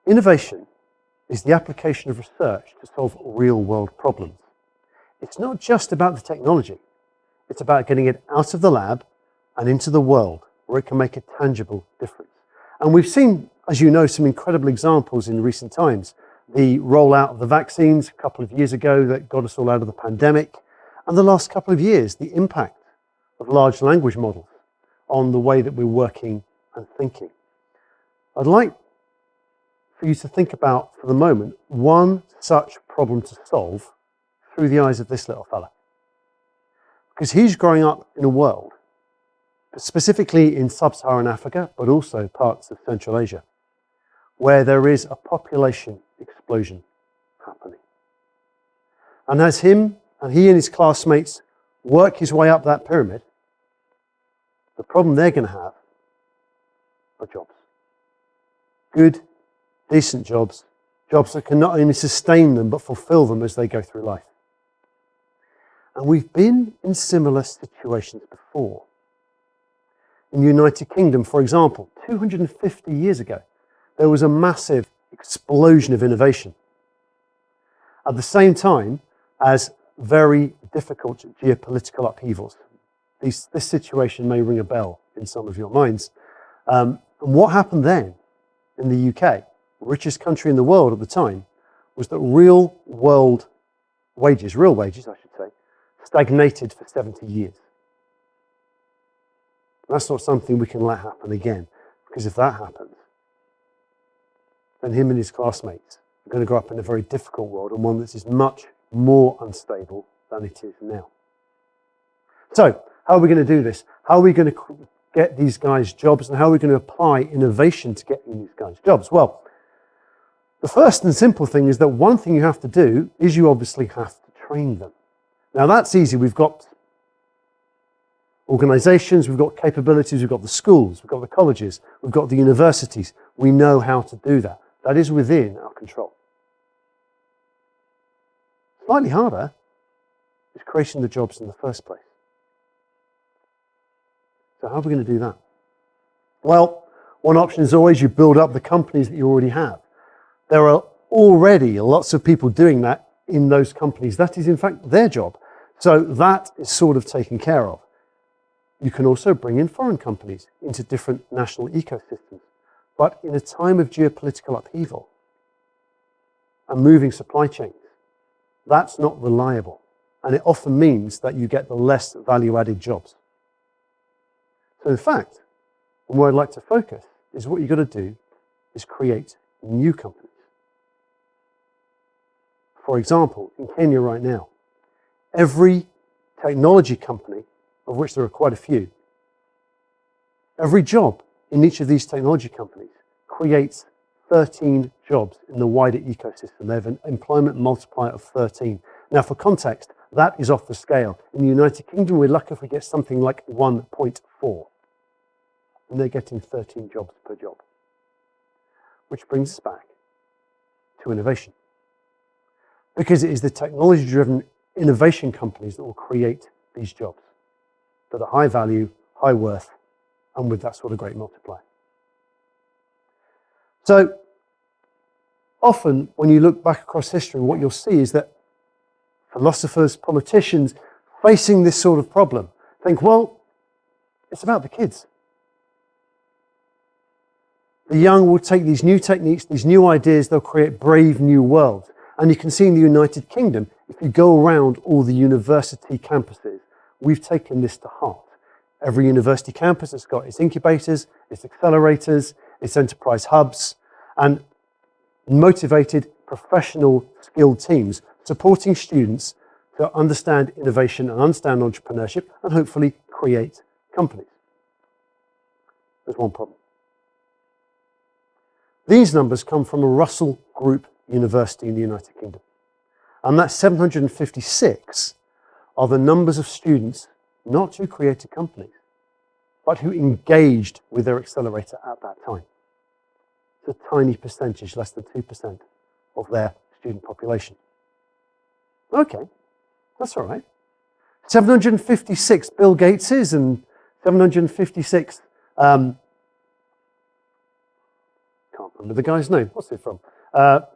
Innovation is the application of research to solve real-world problems. It's not just about the technology. It's about getting it out of the lab and into the world where it can make a tangible difference. And we've seen, as you know, some incredible examples in recent times. The rollout of the vaccines a couple of years ago that got us all out of the pandemic, and the last couple of years, the impact of large language models on the way that we're working and thinking. I'd like for you to think about, for the moment, one such problem to solve through the eyes of this little fella. Because he's growing up in a world, specifically in sub-Saharan Africa, but also parts of Central Asia, where there is a population explosion happening. And as he and his classmates work his way up that pyramid, the problem they're going to have are jobs. Good, decent jobs, jobs that can not only sustain them, but fulfill them as they go through life. And we've been in similar situations before. In the United Kingdom, for example, 250 years ago, there was a massive explosion of innovation. At the same time as very difficult geopolitical upheavals. This situation may ring a bell in some of your minds. And what happened then in the UK, richest country in the world at the time, was that real wages, I should say, stagnated for 70 years. That's not something we can let happen again, because if that happens, then him and his classmates are going to grow up in a very difficult world, and one that is much more unstable than it is now. So, how are we going to do this? How are we going to get these guys jobs, and how are we going to apply innovation to getting these guys jobs? Well, the first and simple thing is that one thing you have to do is you obviously have to train them. Now that's easy. We've got organizations, we've got capabilities, we've got the schools, we've got the colleges, we've got the universities. We know how to do that. That is within our control. Slightly harder is creating the jobs in the first place. So how are we going to do that? Well, one option is always you build up the companies that you already have. There are already lots of people doing that in those companies. That is, in fact, their job. So that is sort of taken care of. You can also bring in foreign companies into different national ecosystems. But in a time of geopolitical upheaval and moving supply chains, that's not reliable. And it often means that you get the less value-added jobs. So in fact, where I'd like to focus is what you've got to do is create new companies. For example, in Kenya right now, every technology company, of which there are quite a few, every job in each of these technology companies creates 13 jobs in the wider ecosystem. They have an employment multiplier of 13. Now, for context, that is off the scale. In the United Kingdom, we're lucky if we get something like 1.4. And they're getting 13 jobs per job. Which brings us back to innovation. Because it is the technology-driven innovation companies that will create these jobs that are high value, high worth, and with that sort of great multiplier. So often when you look back across history, what you'll see is that philosophers, politicians facing this sort of problem think, well, it's about the kids. The young will take these new techniques, these new ideas, they'll create brave new worlds. And you can see in the United Kingdom, if you go around all the university campuses, we've taken this to heart. Every university campus has got its incubators, its accelerators, its enterprise hubs, and motivated, professional, skilled teams supporting students to understand innovation and understand entrepreneurship and hopefully create companies. There's one problem. These numbers come from a Russell Group University in the United Kingdom. And that 756 are the numbers of students not who created companies, but who engaged with their accelerator at that time. It's a tiny percentage, less than 2% of their student population. Okay, that's all right. 756 Bill Gateses and 756 can't remember the guy's name. What's it from?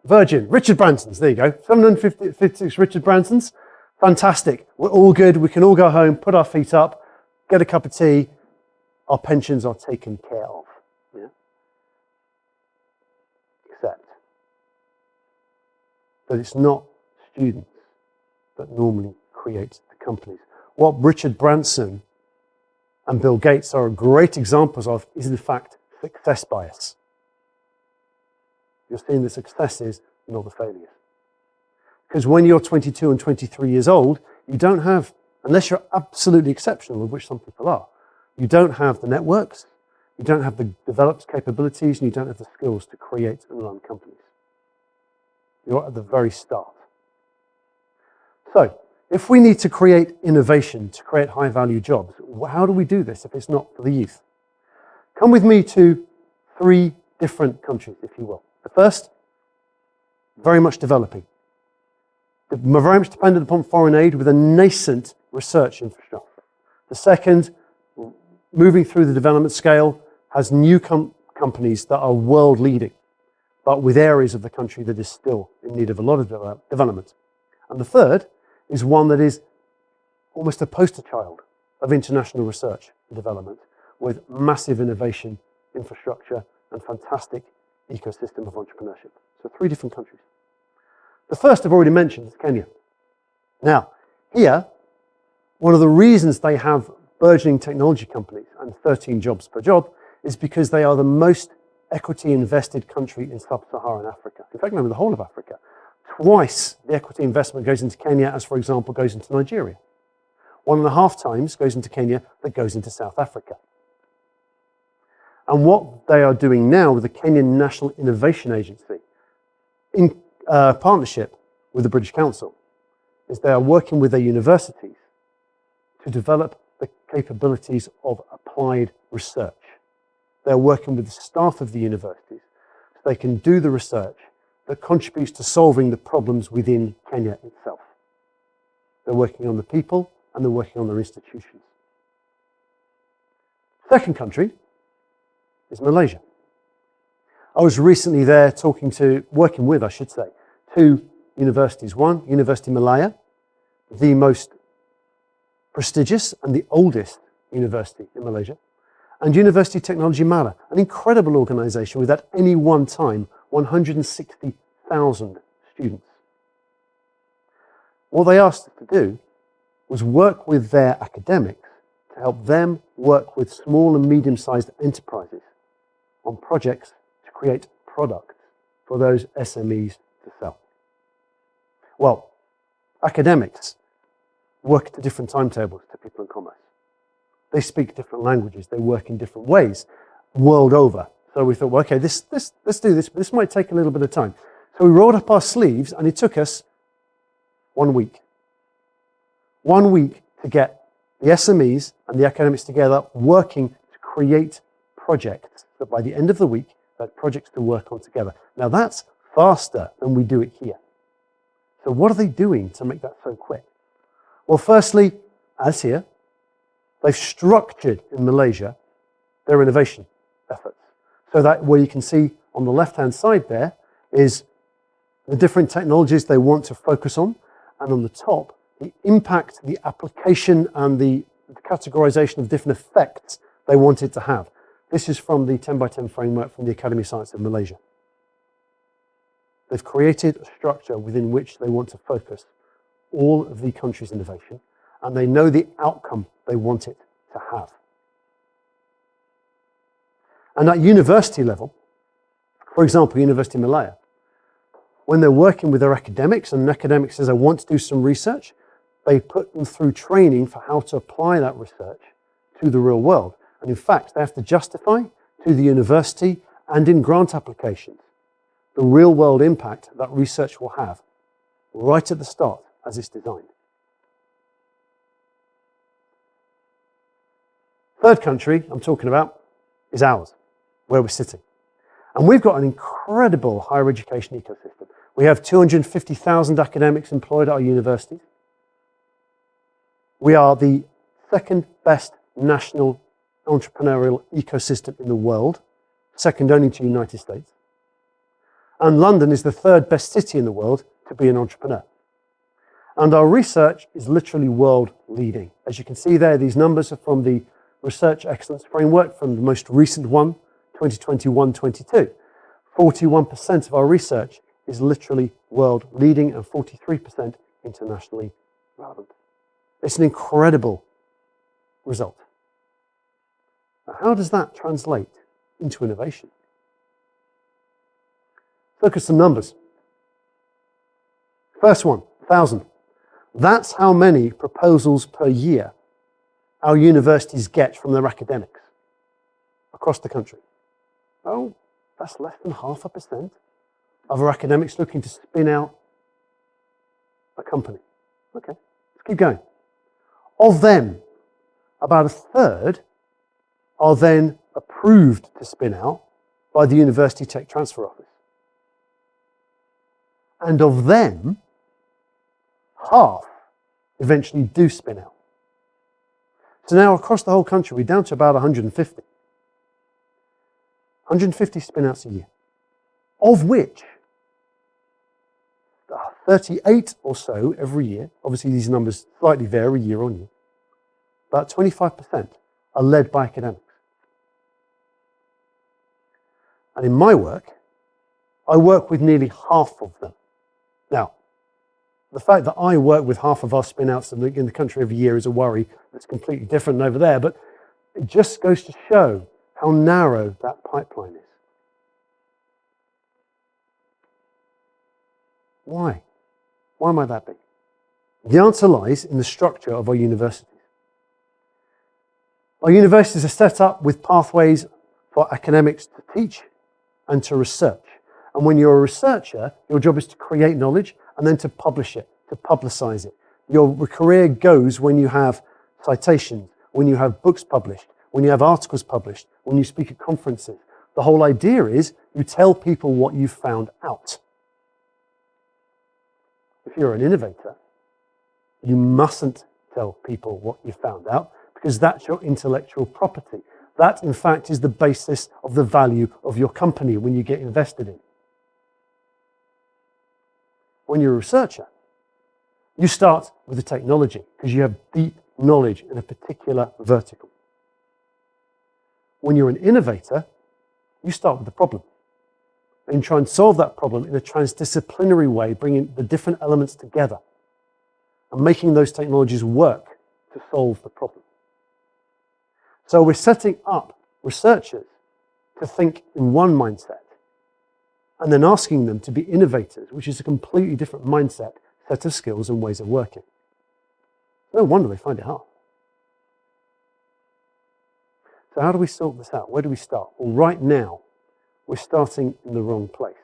Virgin, Richard Branson's. There you go. 756 Richard Branson's. Fantastic. We're all good. We can all go home, put our feet up, get a cup of tea. Our pensions are taken care of. Yeah? Except that it's not students that normally create the companies. What Richard Branson and Bill Gates are great examples of is, in fact, success bias. You're seeing the successes, not the failures. Because when you're 22 and 23 years old, you don't have, unless you're absolutely exceptional, of which some people are, you don't have the networks, you don't have the developed capabilities, and you don't have the skills to create and run companies. You're at the very start. So, if we need to create innovation to create high-value jobs, how do we do this if it's not for the youth? Come with me to 3 different countries, if you will. The first, very much developing. Very much dependent upon foreign aid with a nascent research infrastructure. The second, moving through the development scale, has new companies that are world-leading, but with areas of the country that is still in need of a lot of development. And the third is one that is almost a poster child of international research and development, with massive innovation, infrastructure, and fantastic ecosystem of entrepreneurship. So 3 different countries. The first I've already mentioned is Kenya. Now, here, one of the reasons they have burgeoning technology companies and 13 jobs per job is because they are the most equity invested country in sub-Saharan Africa. In fact, no, in the whole of Africa. Twice the equity investment goes into Kenya as, for example, goes into Nigeria. 1.5 times goes into Kenya that goes into South Africa. And what they are doing now with the Kenyan National Innovation Agency, in partnership with the British Council, is they are working with their universities to develop the capabilities of applied research. They're working with the staff of the universities so they can do the research that contributes to solving the problems within Kenya itself. They're working on the people and they're working on their institutions. Second country is Malaysia. I was recently there working with, 2 universities. One, University Malaya, the most prestigious and the oldest university in Malaysia, and University Technology Malaya, an incredible organization with at any one time 160,000 students. What they asked us to do was work with their academics to help them work with small and medium-sized enterprises on projects to create products for those SMEs to sell. Well, academics work to different timetables to people in commerce. They speak different languages, they work in different ways, world over. So we thought, well, okay, let's do this, but this might take a little bit of time. So we rolled up our sleeves and it took us 1 week. 1 week to get the SMEs and the academics together working to create projects that by the end of the week, they had projects to work on together. Now that's faster than we do it here. So what are they doing to make that so quick? Well, firstly, as here, they've structured in Malaysia their innovation efforts. So that where you can see on the left-hand side there is the different technologies they want to focus on, and on the top, the impact, the application, and the categorization of different effects they want it to have. This is from the 10x10 framework from the Academy of Science of Malaysia. They've created a structure within which they want to focus all of the country's innovation, and they know the outcome they want it to have. And at university level, for example, University of Malaya, when they're working with their academics, and an academic says, I want to do some research, they put them through training for how to apply that research to the real world. And in fact, they have to justify to the university and in grant applications the real world impact that research will have right at the start as it's designed. Third country I'm talking about is ours, where we're sitting. And we've got an incredible higher education ecosystem. We have 250,000 academics employed at our universities. We are the second best national entrepreneurial ecosystem in the world, second only to the United States. And London is the third best city in the world to be an entrepreneur. And our research is literally world leading. As you can see there, these numbers are from the Research Excellence Framework, from the most recent one, 2021-22. 41% of our research is literally world leading and 43% internationally relevant. It's an incredible result. Now, how does that translate into innovation? Let's look at some numbers. First one, 1,000. That's how many proposals per year our universities get from their academics across the country. Oh, that's less than 0.5% of our academics looking to spin out a company. Okay, let's keep going. Of them, about a third are then approved to spin out by the University Tech Transfer Office. And of them, half eventually do spin out. So now across the whole country, we're down to about 150. 150 spin outs a year, of which 38 or so every year. Obviously, these numbers slightly vary year on year. About 25% are led by academics. And in my work, I work with nearly half of them. Now, the fact that I work with half of our spin-outs in the country every year is a worry that's completely different over there, but it just goes to show how narrow that pipeline is. Why? Why might that be? The answer lies in the structure of our universities. Our universities are set up with pathways for academics to teach and to research. And when you're a researcher, your job is to create knowledge and then to publish it, to publicize it. Your career goes when you have citations, when you have books published, when you have articles published, when you speak at conferences. The whole idea is you tell people what you've found out. If you're an innovator, you mustn't tell people what you found out because that's your intellectual property. That, in fact, is the basis of the value of your company when you get invested in. When you're a researcher, you start with the technology because you have deep knowledge in a particular vertical. When you're an innovator, you start with the problem and try and solve that problem in a transdisciplinary way, bringing the different elements together and making those technologies work to solve the problem. So we're setting up researchers to think in one mindset and then asking them to be innovators, which is a completely different mindset, set of skills and ways of working. No wonder they find it hard. So how do we sort this out? Where do we start? Well, right now, we're starting in the wrong place.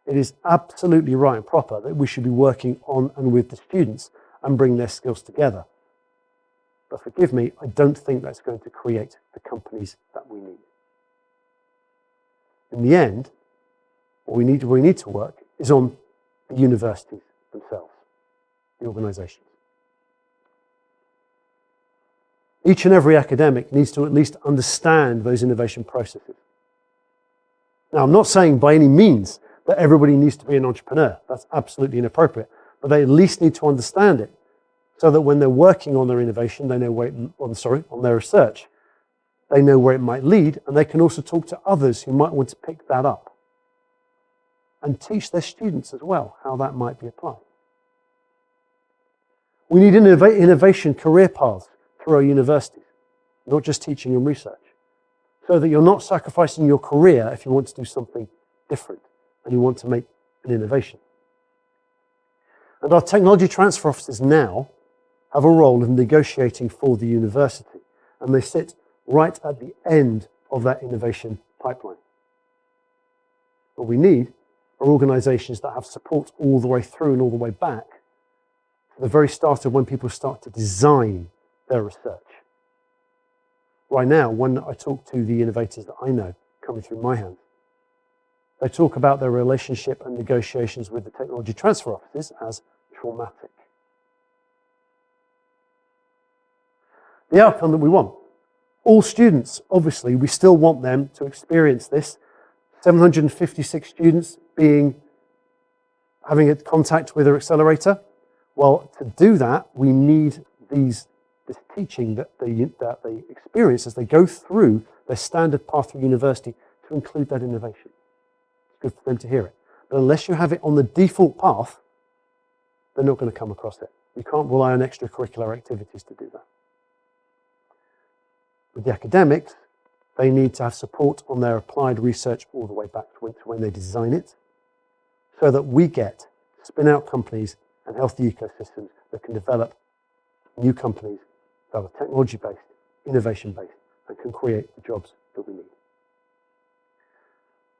It is absolutely right and proper that we should be working on and with the students and bring their skills together. But forgive me, I don't think that's going to create the companies that we need. In the end, what we need to work is on the universities themselves, the organizations. Each and every academic needs to at least understand those innovation processes. Now, I'm not saying by any means that everybody needs to be an entrepreneur. That's absolutely inappropriate. But they at least need to understand it so that when they're working on their innovation, they know where on their research, they know where it might lead, and they can also talk to others who might want to pick that up and teach their students as well how that might be applied. We need innovation career paths through our universities, not just teaching and research, so that you're not sacrificing your career if you want to do something different and you want to make an innovation. And our technology transfer offices now have a role of negotiating for the university, and they sit right at the end of that innovation pipeline. What we need are organizations that have support all the way through and all the way back to the very start of when people start to design their research. Right now, when I talk to the innovators that I know coming through my hands, they talk about their relationship and negotiations with the technology transfer offices as traumatic. The outcome that we want. All students, obviously, we still want them to experience this. 756 students being having a contact with their accelerator? Well, to do that, we need this teaching that they experience as they go through their standard path through university to include that innovation. It's good for them to hear it. But unless you have it on the default path, they're not going to come across it. You can't rely on extracurricular activities to do that. With the academics, they need to have support on their applied research all the way back to when they design it, so that we get spin out companies and healthy ecosystems that can develop new companies that are technology-based, innovation-based, and can create the jobs that we need.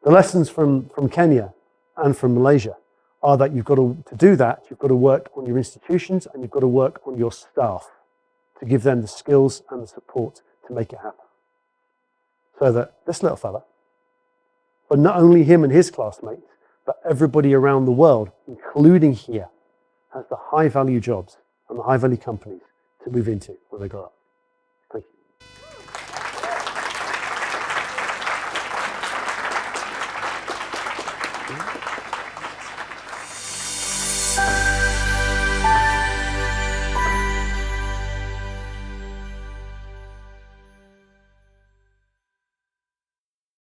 The lessons from Kenya and from Malaysia are that you've got to do that, you've got to work on your institutions and you've got to work on your staff to give them the skills and the support to make it happen. So that this little fella, but not only him and his classmates, but everybody around the world, including here, has the high-value jobs and the high-value companies to move into when they grow up. Thank you.